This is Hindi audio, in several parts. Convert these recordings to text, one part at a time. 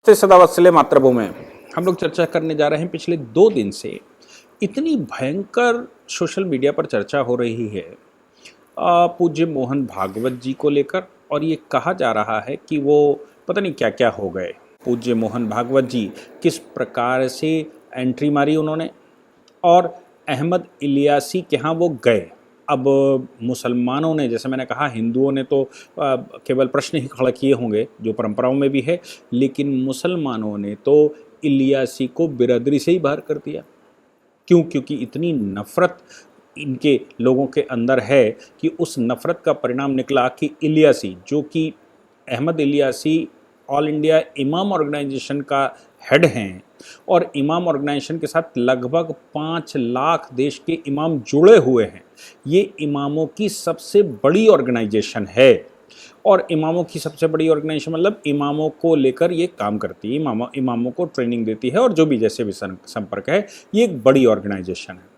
से सदा वत्सले मातृभूमि हम लोग चर्चा करने जा रहे हैं। पिछले 2 दिन से इतनी भयंकर सोशल मीडिया पर चर्चा हो रही है पूज्य मोहन भागवत जी को लेकर, और ये कहा जा रहा है कि वो पता नहीं क्या क्या हो गए। पूज्य मोहन भागवत जी किस प्रकार से एंट्री मारी उन्होंने, और अहमद इलियासी के यहाँ वो गए। अब मुसलमानों ने, जैसे मैंने कहा, हिंदुओं ने तो केवल प्रश्न ही खड़ा किए होंगे जो परंपराओं में भी है, लेकिन मुसलमानों ने तो इलियासी को बिरादरी से ही बाहर कर दिया। क्यों? क्योंकि इतनी नफ़रत इनके लोगों के अंदर है कि उस नफ़रत का परिणाम निकला कि इलियासी, जो कि अहमद इलियासी ऑल इंडिया इमाम ऑर्गेनाइजेशन का हेड हैं, और इमाम ऑर्गेनाइजेशन के साथ लगभग 5 लाख देश के इमाम जुड़े हुए हैं। ये इमामों की सबसे बड़ी ऑर्गेनाइजेशन है, और इमामों की सबसे बड़ी ऑर्गेनाइजेशन मतलब इमामों को लेकर ये काम करती है, इमामों को ट्रेनिंग देती है, और जो भी जैसे भी संपर्क है, ये एक बड़ी ऑर्गेनाइजेशन है।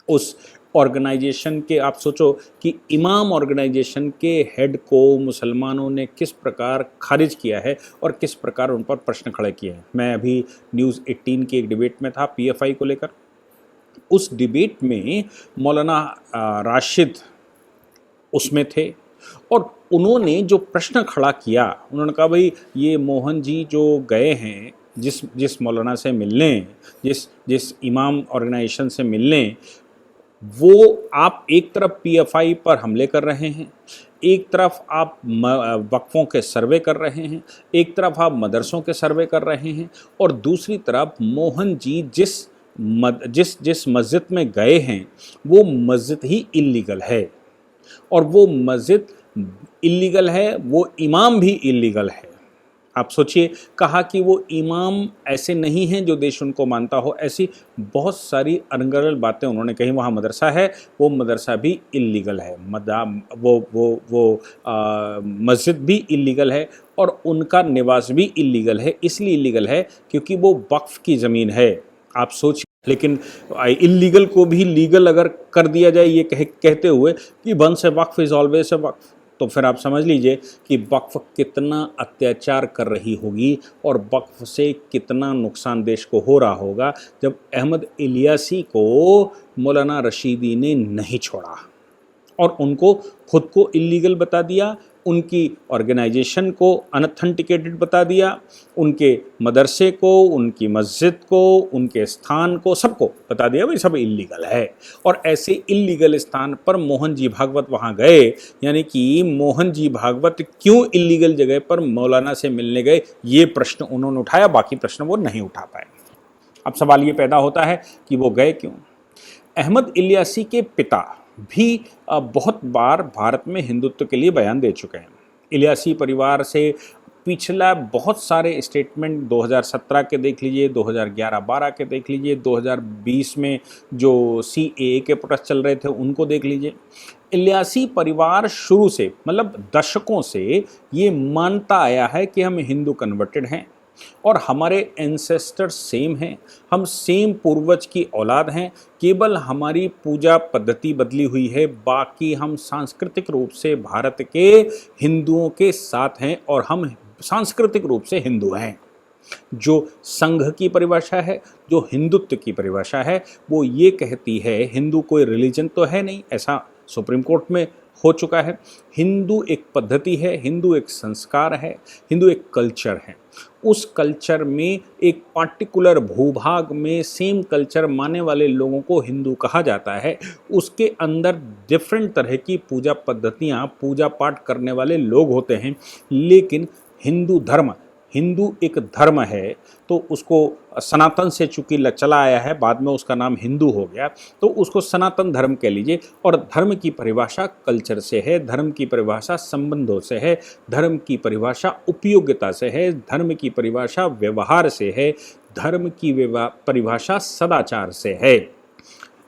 उस ऑर्गेनाइजेशन के, आप सोचो कि इमाम ऑर्गेनाइजेशन के हेड को मुसलमानों ने किस प्रकार खारिज किया है और किस प्रकार उन पर प्रश्न खड़े किए हैं। मैं अभी न्यूज़ 18 की एक डिबेट में था पीएफआई को लेकर। उस डिबेट में मौलाना राशिद उसमें थे, और उन्होंने जो प्रश्न खड़ा किया, उन्होंने कहा भाई ये मोहन जी जो गए हैं जिस मौलाना से मिलने, जिस इमाम ऑर्गेनाइजेशन से मिलने, वो आप एक तरफ पीएफआई पर हमले कर रहे हैं, एक तरफ आप वक्फों के सर्वे कर रहे हैं, एक तरफ आप मदरसों के सर्वे कर रहे हैं, और दूसरी तरफ मोहन जी जिस मस्जिद में गए हैं वो मस्जिद ही इल्लीगल है, और वो मस्जिद इल्लीगल है, वो इमाम भी इल्लीगल है। आप सोचिए, कहा कि वो इमाम ऐसे नहीं हैं जो देश उनको मानता हो। ऐसी बहुत सारी अनगढ़ बातें उन्होंने कही। वहाँ मदरसा है, वो मदरसा भी इल्लीगल है, मस्जिद भी इल्लीगल है, और उनका निवास भी इल्लीगल है। इसलिए इल्लीगल है क्योंकि वो वक्फ की ज़मीन है। आप सोचिए, लेकिन इल्लीगल को भी लीगल अगर कर दिया जाए, ये कहते हुए कि once a waqf is always a waqf, तो फिर आप समझ लीजिए कि वक्फ कितना अत्याचार कर रही होगी और वक्फ से कितना नुकसान देश को हो रहा होगा जब अहमद इलियासी को मौलाना रशीदी ने नहीं छोड़ा और उनको खुद को इल्लीगल बता दिया, उनकी ऑर्गेनाइजेशन को अनऑथेंटिकेटेड बता दिया, उनके मदरसे को, उनकी मस्जिद को, उनके स्थान को, सबको बता दिया भाई सब इल्लीगल है। और ऐसे इल्लीगल स्थान पर मोहन जी भागवत वहाँ गए, यानी कि मोहन जी भागवत क्यों इल्लीगल जगह पर मौलाना से मिलने गए, ये प्रश्न उन्होंने उठाया, बाकी प्रश्न वो नहीं उठा पाए। अब सवाल ये पैदा होता है कि वो गए क्यों। अहमद इलियासी के पिता भी बहुत बार भारत में हिंदुत्व के लिए बयान दे चुके हैं। इलियासी परिवार से पिछला बहुत सारे स्टेटमेंट 2017 के देख लीजिए, 2011-12 के देख लीजिए, 2020 में जो CAA के प्रोटेस्ट चल रहे थे उनको देख लीजिए। इलियासी परिवार शुरू से, मतलब दशकों से, ये मानता आया है कि हम हिंदू कन्वर्टेड हैं और हमारे एंसेस्टर सेम हैं, हम सेम पूर्वज की औलाद हैं, केवल हमारी पूजा पद्धति बदली हुई है, बाकी हम सांस्कृतिक रूप से भारत के हिंदुओं के साथ हैं और हम सांस्कृतिक रूप से हिंदू हैं। जो संघ की परिभाषा है, जो हिंदुत्व की परिभाषा है, वो ये कहती है हिंदू कोई रिलीजन तो है नहीं, ऐसा सुप्रीम कोर्ट में हो चुका है। हिंदू एक पद्धति है, हिंदू एक संस्कार है, हिंदू एक कल्चर है। उस कल्चर में एक पार्टिकुलर भूभाग में सेम कल्चर मानने वाले लोगों को हिंदू कहा जाता है। उसके अंदर डिफरेंट तरह की पूजा पद्धतियाँ, पूजा पाठ करने वाले लोग होते हैं, लेकिन हिंदू एक धर्म है, तो उसको सनातन से चूंकि चला आया है, बाद में उसका नाम हिंदू हो गया, तो उसको सनातन धर्म कह लीजिए। और धर्म की परिभाषा कल्चर से है, धर्म की परिभाषा संबंधों से है, धर्म की परिभाषा उपयोगिता से है, धर्म की परिभाषा व्यवहार से है, धर्म की परिभाषा सदाचार से है।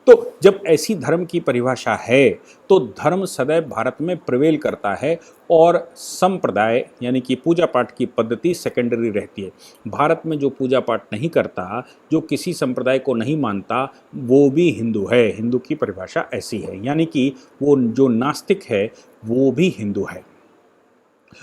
तो जब ऐसी धर्म की परिभाषा है तो धर्म सदैव भारत में प्रिवेल करता है और संप्रदाय यानी कि पूजा पाठ की पद्धति सेकेंडरी रहती है। भारत में जो पूजा पाठ नहीं करता, जो किसी संप्रदाय को नहीं मानता, वो भी हिंदू है। हिंदू की परिभाषा ऐसी है, यानी कि वो जो नास्तिक है वो भी हिंदू है।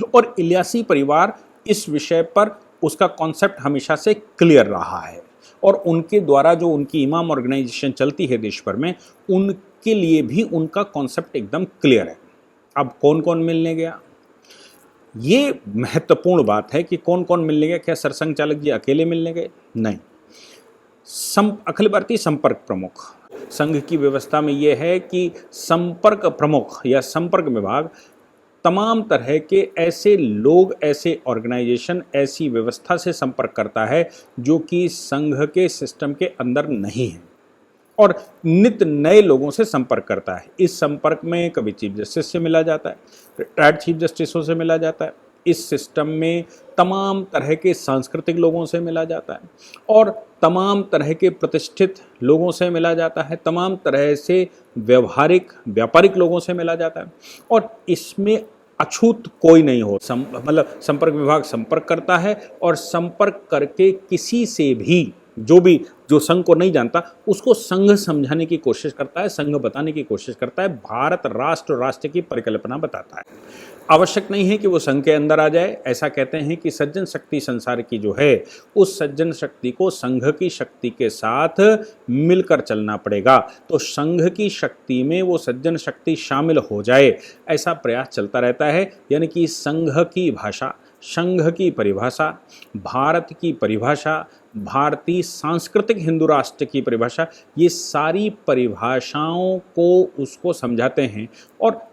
और इलियासी परिवार इस विषय पर उसका कॉन्सेप्ट हमेशा से क्लियर रहा है और उनके द्वारा जो उनकी इमाम ऑर्गेनाइजेशन चलती है देश भर में, उनके लिए भी उनका कॉन्सेप्ट एकदम क्लियर है। अब कौन कौन मिलने गया, ये महत्वपूर्ण बात है कि कौन कौन मिलने गया। क्या सरसंघ चालक जी अकेले मिलने गए? नहीं, अखिल भारतीय संपर्क प्रमुख, संघ की व्यवस्था में यह है कि संपर्क प्रमुख या संपर्क विभाग तमाम तरह के ऐसे लोग, ऐसे ऑर्गेनाइजेशन, ऐसी व्यवस्था से संपर्क करता है जो कि संघ के सिस्टम के अंदर नहीं है और नित्य नए लोगों से संपर्क करता है। इस संपर्क में कभी चीफ जस्टिस से मिला जाता है, रिटायर्ड चीफ जस्टिसों से मिला जाता है, इस सिस्टम में तमाम तरह के सांस्कृतिक लोगों से मिला जाता है और तमाम तरह के प्रतिष्ठित लोगों से मिला जाता है, तमाम तरह से व्यापारिक लोगों से मिला जाता है और इसमें अछूत कोई नहीं हो। मतलब संपर्क विभाग संपर्क करता है और संपर्क करके किसी से भी जो संघ को नहीं जानता उसको संघ समझाने की कोशिश करता है, संघ बताने की कोशिश करता है, भारत राष्ट्र की परिकल्पना बताता है। आवश्यक नहीं है कि वो संघ के अंदर आ जाए। ऐसा कहते हैं कि सज्जन शक्ति संसार की जो है, उस सज्जन शक्ति को संघ की शक्ति के साथ मिलकर चलना पड़ेगा। तो संघ की शक्ति में वो सज्जन शक्ति शामिल हो जाए, ऐसा प्रयास चलता रहता है। यानी कि संघ की भाषा, संघ की परिभाषा, भारत की परिभाषा, भारतीय सांस्कृतिक हिंदू राष्ट्र की परिभाषा, ये सारी परिभाषाओं को उसको समझाते हैं और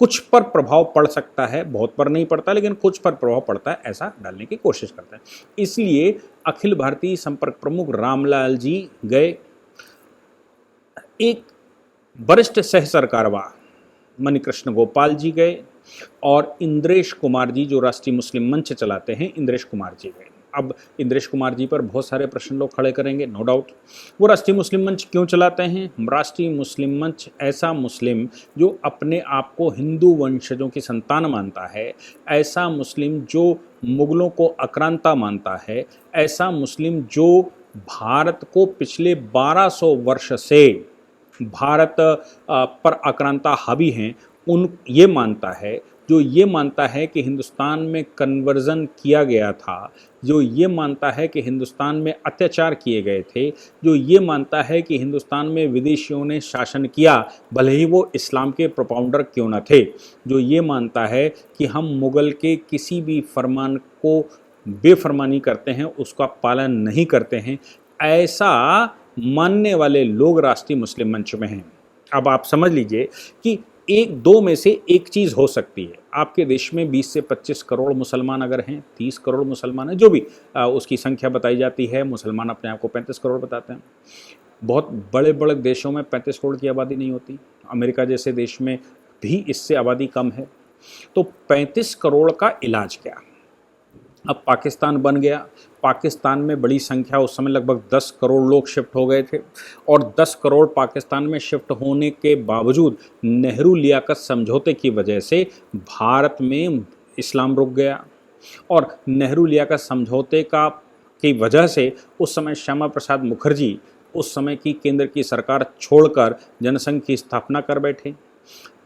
कुछ पर प्रभाव पड़ सकता है, बहुत पर नहीं पड़ता, लेकिन कुछ पर प्रभाव पड़ता है, ऐसा डालने की कोशिश करते हैं। इसलिए अखिल भारतीय संपर्क प्रमुख रामलाल जी गए, एक वरिष्ठ सह सरकारवाह मणिकृष्ण गोपाल जी गए और इंद्रेश कुमार जी जो राष्ट्रीय मुस्लिम मंच चलाते हैं, इंद्रेश कुमार जी गए। अब इंद्रेश कुमार जी पर बहुत सारे प्रश्न लोग खड़े करेंगे, नो डाउट। वो राष्ट्रीय मुस्लिम मंच क्यों चलाते हैं? राष्ट्रीय मुस्लिम मंच ऐसा मुस्लिम जो अपने आप को हिंदू वंशजों की संतान मानता है, ऐसा मुस्लिम जो मुगलों को आक्रांता मानता है, ऐसा मुस्लिम जो भारत को पिछले 1200 वर्ष से भारत पर आक्रांता हावी हैं, ये मानता है, जो ये मानता है कि हिंदुस्तान में कन्वर्जन किया गया था, जो ये मानता है कि हिंदुस्तान में अत्याचार किए गए थे, जो ये मानता है कि हिंदुस्तान में विदेशियों ने शासन किया, भले ही वो इस्लाम के प्रोपाउंडर क्यों न थे, जो ये मानता है कि हम मुग़ल के किसी भी फरमान को बेफरमानी करते हैं, उसका पालन नहीं करते हैं, ऐसा मानने वाले लोग राष्ट्रीय मुस्लिम मंच में हैं। अब आप समझ लीजिए कि एक दो में से एक चीज़ हो सकती है। आपके देश में 20 से 25 करोड़ मुसलमान अगर हैं, 30 करोड़ मुसलमान हैं, जो भी उसकी संख्या बताई जाती है, मुसलमान अपने आप को 35 करोड़ बताते हैं। बहुत बड़े बड़े देशों में 35 करोड़ की आबादी नहीं होती, अमेरिका जैसे देश में भी इससे आबादी कम है। तो 35 करोड़ का इलाज क्या? अब पाकिस्तान बन गया, पाकिस्तान में बड़ी संख्या, उस समय लगभग 10 करोड़ लोग शिफ्ट हो गए थे और 10 करोड़ पाकिस्तान में शिफ्ट होने के बावजूद नेहरू लियाकत समझौते की वजह से भारत में इस्लाम रुक गया और नेहरू लियाकत समझौते की वजह से उस समय श्यामा प्रसाद मुखर्जी उस समय की केंद्र की सरकार छोड़कर जनसंघ की स्थापना कर बैठे।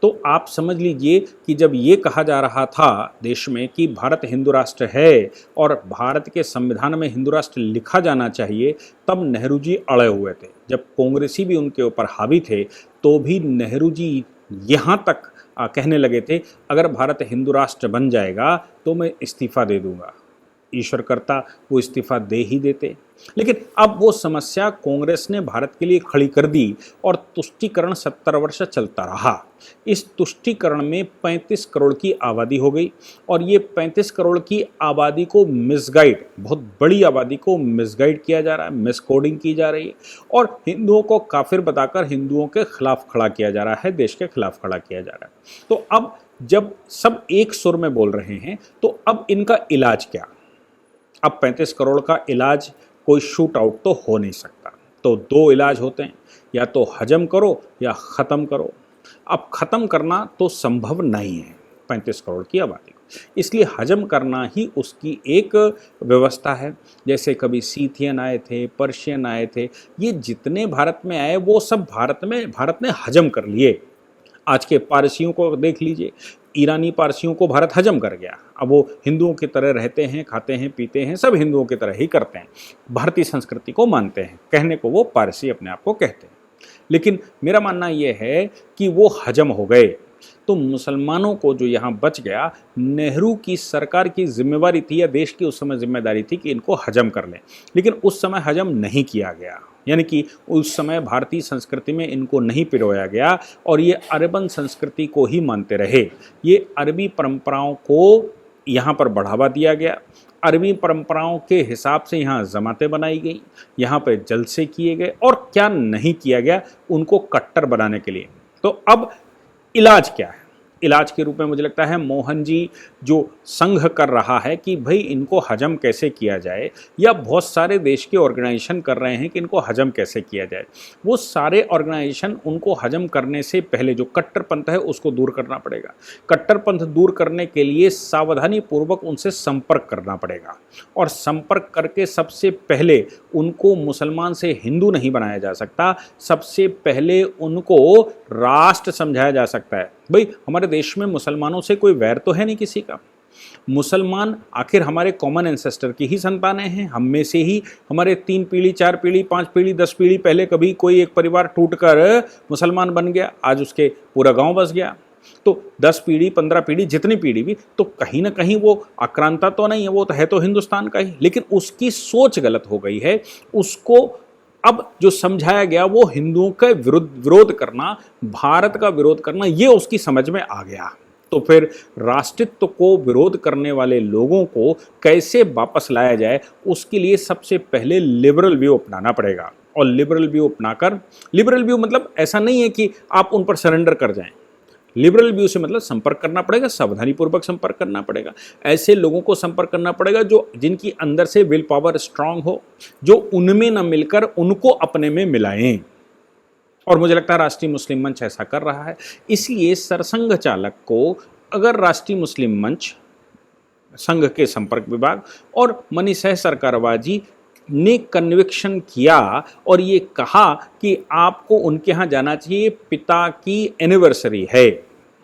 तो आप समझ लीजिए कि जब ये कहा जा रहा था देश में कि भारत हिंदू राष्ट्र है और भारत के संविधान में हिंदू राष्ट्र लिखा जाना चाहिए, तब नेहरू जी अड़े हुए थे। जब कांग्रेसी भी उनके ऊपर हावी थे तो भी नेहरू जी यहाँ तक कहने लगे थे, अगर भारत हिंदू राष्ट्र बन जाएगा तो मैं इस्तीफ़ा दे दूंगा। ईश्वर करता वो इस्तीफ़ा दे ही देते, लेकिन अब वो समस्या कांग्रेस ने भारत के लिए खड़ी कर दी और तुष्टीकरण 70 वर्ष चलता रहा। इस तुष्टीकरण में 35 करोड़ की आबादी हो गई और ये 35 करोड़ की आबादी को मिसगाइड, बहुत बड़ी आबादी को मिसगाइड किया जा रहा है, मिसकोडिंग की जा रही है और हिंदुओं को काफिर बताकर हिंदुओं के खिलाफ खड़ा किया जा रहा है, देश के खिलाफ खड़ा किया जा रहा है। तो अब जब सब एक सुर में बोल रहे हैं तो अब इनका इलाज क्या? अब 35 करोड़ का इलाज कोई शूट आउट तो हो नहीं सकता, तो दो इलाज होते हैं, या तो हजम करो या ख़त्म करो। अब ख़त्म करना तो संभव नहीं है 35 करोड़ की आबादी को, इसलिए हजम करना ही उसकी एक व्यवस्था है। जैसे कभी सीथियन आए थे, पर्शियन आए थे, ये जितने भारत में आए वो सब भारत ने हजम कर लिए। आज के पारसियों को देख लीजिए, ईरानी पारसियों को भारत हजम कर गया। अब वो हिंदुओं की तरह रहते हैं, खाते हैं, पीते हैं, सब हिंदुओं की तरह ही करते हैं, भारतीय संस्कृति को मानते हैं, कहने को वो पारसी अपने आप को कहते हैं। लेकिन मेरा मानना ये है कि वो हजम हो गए। तो मुसलमानों को जो यहाँ बच गया, नेहरू की सरकार की जिम्मेवारी थी या देश की उस समय जिम्मेदारी थी कि इनको हजम कर लें, लेकिन उस समय हजम नहीं किया गया। यानी कि उस समय भारतीय संस्कृति में इनको नहीं पिरोया गया और ये अरबन संस्कृति को ही मानते रहे। ये अरबी परंपराओं को यहाँ पर बढ़ावा दिया गया। अरबी परंपराओं के हिसाब से यहाँ जमातें बनाई गई, यहाँ पे जलसे किए गए और क्या नहीं किया गया उनको कट्टर बनाने के लिए। तो अब इलाज क्या है? इलाज के रूप में मुझे लगता है मोहन जी जो संघ कर रहा है कि भाई इनको हजम कैसे किया जाए, या बहुत सारे देश के ऑर्गेनाइजेशन कर रहे हैं कि इनको हजम कैसे किया जाए। वो सारे ऑर्गेनाइजेशन उनको हजम करने से पहले जो कट्टरपंथ है उसको दूर करना पड़ेगा। कट्टरपंथ दूर करने के लिए सावधानी पूर्वक उनसे संपर्क करना पड़ेगा, और संपर्क करके सबसे पहले उनको मुसलमान से हिंदू नहीं बनाया जा सकता, सबसे पहले उनको राष्ट्र समझाया जा सकता है। भाई हमारे देश में मुसलमानों से कोई वैर तो है नहीं किसी का। मुसलमान आखिर हमारे कॉमन एंसेस्टर की ही संतानें हैं। हम में से ही हमारे 3 पीढ़ी 4 पीढ़ी 5 पीढ़ी 10 पीढ़ी पहले कभी कोई एक परिवार टूटकर मुसलमान बन गया, आज उसके पूरा गांव बस गया। तो 10 पीढ़ी 15 पीढ़ी जितनी पीढ़ी भी, तो कहीं ना कहीं वो आक्रांता तो नहीं है, वो तो है तो हिंदुस्तान का ही, लेकिन उसकी सोच गलत हो गई है। उसको अब जो समझाया गया वो हिंदुओं का विरोध करना, भारत का विरोध करना, ये उसकी समझ में आ गया। तो फिर राष्ट्रत्व को विरोध करने वाले लोगों को कैसे वापस लाया जाए, उसके लिए सबसे पहले लिबरल व्यू अपनाना पड़ेगा। और लिबरल व्यू अपनाकर, लिबरल व्यू मतलब ऐसा नहीं है कि आप उन पर सरेंडर कर जाएं। लिबरल व्यू से मतलब संपर्क करना पड़ेगा, सावधानीपूर्वक संपर्क करना पड़ेगा। ऐसे लोगों को संपर्क करना पड़ेगा जो जिनकी अंदर से विल पावर स्ट्रांग हो, जो उनमें न मिलकर उनको अपने में मिलाएं। और मुझे लगता है राष्ट्रीय मुस्लिम मंच ऐसा कर रहा है। इसलिए सरसंघ चालक को अगर राष्ट्रीय मुस्लिम मंच, संघ के संपर्क विभाग और मनीष सरकारवा जी ने कन्विक्शन किया और ये कहा कि आपको उनके यहाँ जाना चाहिए, पिता की एनिवर्सरी है,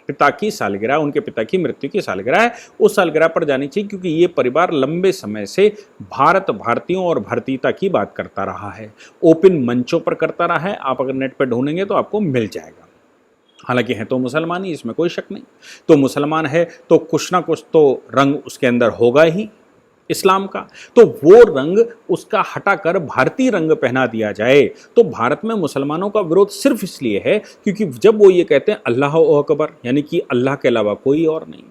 पिता की सालगिरह, उनके पिता की मृत्यु की सालगिरह है, उस सालगिरह पर जानी चाहिए, क्योंकि ये परिवार लंबे समय से भारत, भारतीयों और भारतीयता की बात करता रहा है, ओपन मंचों पर करता रहा है। आप अगर नेट पर ढूंढेंगे तो आपको मिल जाएगा। हालांकि है तो मुसलमान ही, इसमें कोई शक नहीं। तो मुसलमान है तो कुछ ना कुछ तो रंग उसके अंदर होगा ही इस्लाम का, तो वो रंग उसका हटाकर भारतीय रंग पहना दिया जाए। तो भारत में मुसलमानों का विरोध सिर्फ इसलिए है क्योंकि जब वो ये कहते हैं अल्लाह अकबर, यानी कि अल्लाह के अलावा कोई और नहीं,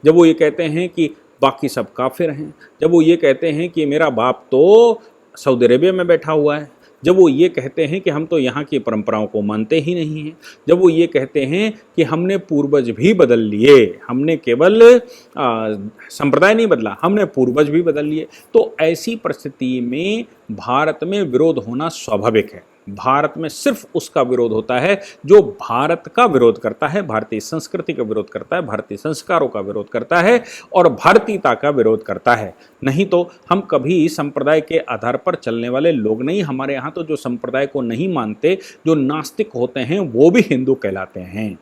जब वो ये कहते हैं कि बाकी सब काफिर हैं, जब वो ये कहते हैं कि मेरा बाप तो सऊदी अरेबिया में बैठा हुआ है, जब वो ये कहते हैं कि हम तो यहाँ की परंपराओं को मानते ही नहीं हैं, जब वो ये कहते हैं कि हमने पूर्वज भी बदल लिए, हमने केवल संप्रदाय नहीं बदला, हमने पूर्वज भी बदल लिए, तो ऐसी परिस्थिति में भारत में विरोध होना स्वाभाविक है। भारत में सिर्फ उसका विरोध होता है जो भारत का विरोध करता है, भारतीय संस्कृति का विरोध करता है, भारतीय संस्कारों का विरोध करता है और भारतीयता का विरोध करता है। नहीं तो हम कभी संप्रदाय के आधार पर चलने वाले लोग नहीं। हमारे यहाँ तो जो संप्रदाय को नहीं मानते, जो नास्तिक होते हैं, वो भी हिंदू कहलाते हैं।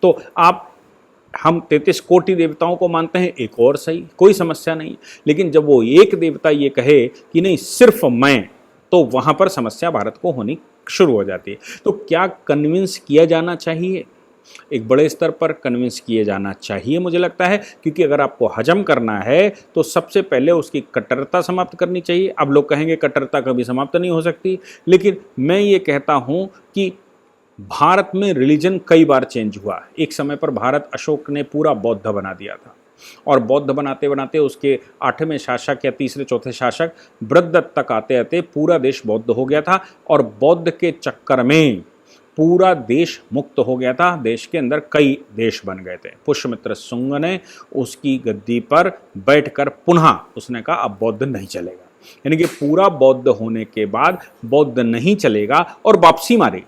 तो हम 33 कोटि देवताओं को मानते हैं, एक और सही, कोई समस्या नहीं। लेकिन जब वो एक देवता ये कहे कि नहीं सिर्फ मैं, तो वहां पर समस्या भारत को होनी शुरू हो जाती है। तो क्या कन्विंस किया जाना चाहिए? एक बड़े स्तर पर कन्विंस किए जाना चाहिए मुझे लगता है, क्योंकि अगर आपको हजम करना है तो सबसे पहले उसकी कट्टरता समाप्त करनी चाहिए। अब लोग कहेंगे कट्टरता कभी समाप्त नहीं हो सकती, लेकिन मैं ये कहता हूं कि भारत में रिलीजन कई बार चेंज हुआ। एक समय पर भारत अशोक ने पूरा बौद्ध बना दिया था, और बौद्ध बनाते बनाते उसके 8वें शासक या तीसरे चौथे शासक बृहद्रथ तक आते आते पूरा देश बौद्ध हो गया था, और बौद्ध के चक्कर में पूरा देश मुक्त हो गया था। देश के अंदर कई देश बन गए थे। पुष्यमित्र शुंग ने उसकी गद्दी पर बैठकर पुनः उसने कहा अब बौद्ध नहीं चलेगा, यानी कि पूरा बौद्ध होने के बाद बौद्ध नहीं चलेगा और वापसी मारेगी,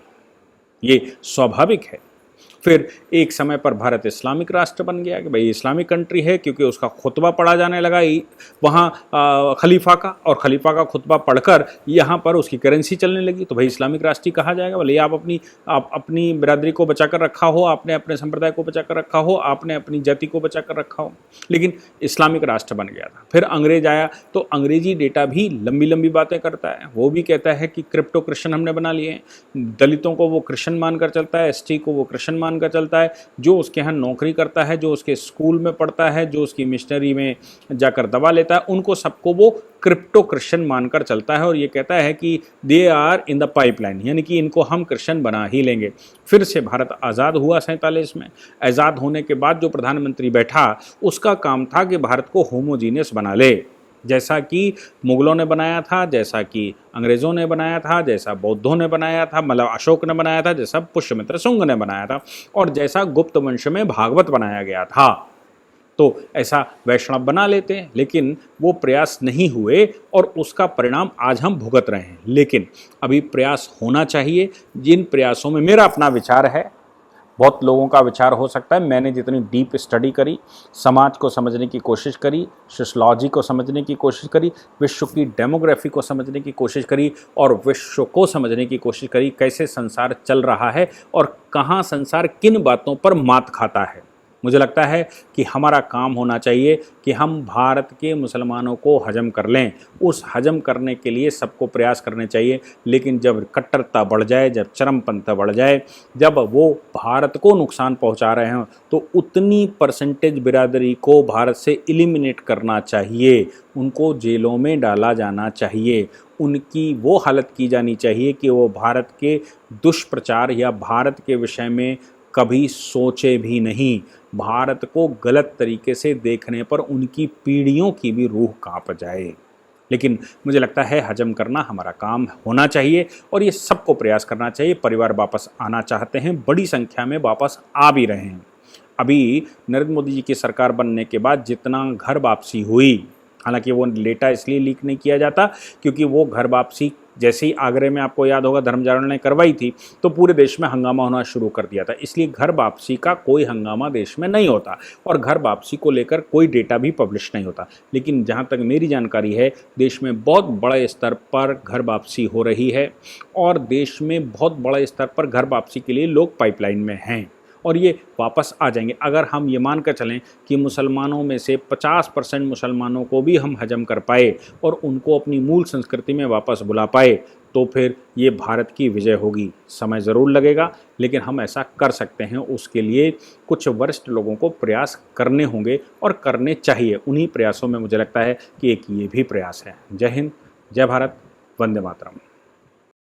ये स्वाभाविक है। फिर एक समय पर भारत इस्लामिक राष्ट्र बन गया कि भाई इस्लामिक कंट्री है, क्योंकि उसका खुतबा पढ़ा जाने लगा वहाँ खलीफा का, और खलीफा का खुतबा पढ़कर यहाँ पर उसकी करेंसी चलने लगी, तो भाई इस्लामिक राष्ट्र ही कहा जाएगा। बोले आप अपनी बिरादरी को बचा कर रखा हो, आपने अपने संप्रदाय को बचा कर रखा हो, आपने अपनी जाति को बचा कर रखा हो, लेकिन इस्लामिक राष्ट्र बन गया था। फिर अंग्रेज आया तो अंग्रेजी डेटा भी लंबी लंबी बातें करता है। वो भी कहता है कि क्रिप्टो क्रिश्चियन हमने बना लिए हैं, दलितों को वो क्रिश्चियन मानकर चलता है, एसटी को वो क्रिश्चियन मानकर चलता है, जो उसके यहाँ नौकरी करता है, जो उसके स्कूल में पढ़ता है, जो उसकी मिशनरी में जाकर दवा लेता है, उनको सबको वो क्रिप्टो क्रिश्चियन मानकर चलता है। और ये कहता है कि they are in the pipeline, यानी कि इनको हम क्रिश्चियन बना ही लेंगे। फिर से भारत आज़ाद हुआ 47 में। आज़ाद होने के बाद जो प्रधानमंत्री बैठा उसका काम था कि भारत को होमोजीनियस बना ले, जैसा कि मुगलों ने बनाया था, जैसा कि अंग्रेज़ों ने बनाया था, जैसा बौद्धों ने बनाया था, मतलब अशोक ने बनाया था, जैसा पुष्यमित्र शुंग ने बनाया था, और जैसा गुप्त वंश में भागवत बनाया गया था। तो ऐसा वैष्णव बना लेते हैं, लेकिन वो प्रयास नहीं हुए और उसका परिणाम आज हम भुगत रहे हैं। लेकिन अभी प्रयास होना चाहिए। जिन प्रयासों में मेरा अपना विचार है, बहुत लोगों का विचार हो सकता है, मैंने जितनी डीप स्टडी करी, समाज को समझने की कोशिश करी, सोशलॉजी को समझने की कोशिश करी, विश्व की डेमोग्राफी को समझने की कोशिश करी, और विश्व को समझने की कोशिश करी कैसे संसार चल रहा है और कहाँ संसार किन बातों पर मात खाता है। मुझे लगता है कि हमारा काम होना चाहिए कि हम भारत के मुसलमानों को हजम कर लें। उस हजम करने के लिए सबको प्रयास करने चाहिए, लेकिन जब कट्टरता बढ़ जाए, जब चरमपंथ बढ़ जाए, जब वो भारत को नुकसान पहुंचा रहे हों, तो उतनी परसेंटेज बिरादरी को भारत से एलिमिनेट करना चाहिए। उनको जेलों में डाला जाना चाहिए, उनकी वो हालत की जानी चाहिए कि वो भारत के दुष्प्रचार या भारत के विषय में कभी सोचे भी नहीं। भारत को गलत तरीके से देखने पर उनकी पीढ़ियों की भी रूह कांप जाए। लेकिन मुझे लगता है हजम करना हमारा काम होना चाहिए, और ये सबको प्रयास करना चाहिए। परिवार वापस आना चाहते हैं, बड़ी संख्या में वापस आ भी रहे हैं। अभी नरेंद्र मोदी जी की सरकार बनने के बाद जितना घर वापसी हुई, हालांकि वो डेटा इसलिए लीक नहीं किया जाता क्योंकि वो घर वापसी जैसे ही आगरे में, आपको याद होगा, धर्म जागरण ने करवाई थी, तो पूरे देश में हंगामा होना शुरू कर दिया था। इसलिए घर वापसी का कोई हंगामा देश में नहीं होता, और घर वापसी को लेकर कोई डेटा भी पब्लिश नहीं होता। लेकिन जहाँ तक मेरी जानकारी है, देश में बहुत बड़े स्तर पर घर वापसी हो रही है, और देश में बहुत बड़े स्तर पर घर वापसी के लिए लोग पाइपलाइन में हैं, और ये वापस आ जाएंगे। अगर हम ये मान कर चलें कि मुसलमानों में से 50% मुसलमानों को भी हम हजम कर पाए और उनको अपनी मूल संस्कृति में वापस बुला पाए, तो फिर ये भारत की विजय होगी। समय ज़रूर लगेगा, लेकिन हम ऐसा कर सकते हैं। उसके लिए कुछ वरिष्ठ लोगों को प्रयास करने होंगे और करने चाहिए। उन्हीं प्रयासों में मुझे लगता है कि एक ये भी प्रयास है। जय हिंद, जय भारत, वंदे मातरम।